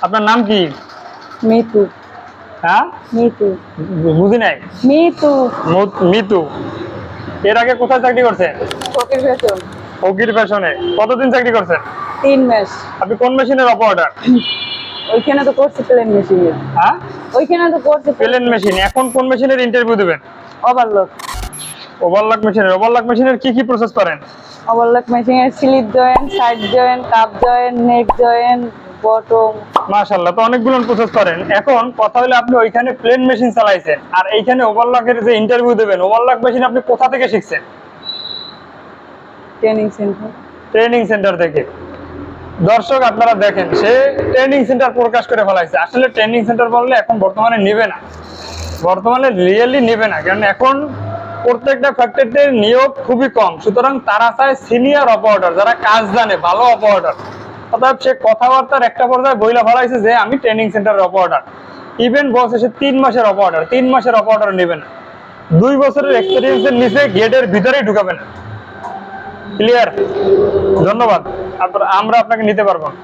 আপনার নাম কি? মিতু। হ্যাঁ, মিতু। বুঝি নাই। মিতু। মিতু। এর আগে কোথায় চাকরি করছেন? ফকির ফ্যাশন। ফকির ফ্যাশনে। কতদিন চাকরি করছেন? 3 মাস। আপনি কোন মেশিনের অপারেটর? ওইখানে তো করছি প্লেন মেশিনের। হ্যাঁ, ওইখানে তো করছি প্লেন মেশিন। এখন কোন মেশিনের ইন্টারভিউ দিবেন? ওভারলক। ওভারলক মেশিনের। ওভারলক মেশিনের কি কি প্রসেস করেন? ওভারলক মেশিনের slip joint, side joint, cup joint, neck joint, bottom. মাশাআল্লাহ, তো অনেকগুলো প্রসেস করেন। এখন কথা হলো আপনি ওইখানে প্লেন মেশিন চালাইছেন আর এইখানে ওভারলকের যে ইন্টারভিউ দিবেন, ওভারলক মেশিন আপনি কোথা থেকে শিখছেন? Training centre. ট্রেনিং সেন্টার থেকে। দর্শক আপনারা দেখেন, সে ট্রেনিং সেন্টার প্রকাশ করে ফেলাইছে। আসলে ট্রেনিং সেন্টার বললে এখন বর্তমানে নেবে না, বর্তমানে রিয়েলি নেবে না, কারণ এখন প্রত্যেকটা ফ্যাক্টরিতে নিয়োগ খুবই কম। সুতরাং তারা চায় সিনিয়র অপারেটর, যারা কাজ জানে, ভালো অপারেটর। অর্থাৎ সে কথাবার্তার একটা পর্যায়ে বইলা ফেলাইছে যে আমি ট্রেনিং সেন্টারের অপারেটর। ইভেন বলছে সে 3 মাসের অপারেটর, 3 মাসের অপারেটর নেবে না, 2 বছরের এক্সপিরিয়েন্সের নিচে গেটের ভিতরেই ঢুকাবে না। ক্লিয়ার? ধন্যবাদ। আমরা আপনাকে নিতে পারবো না।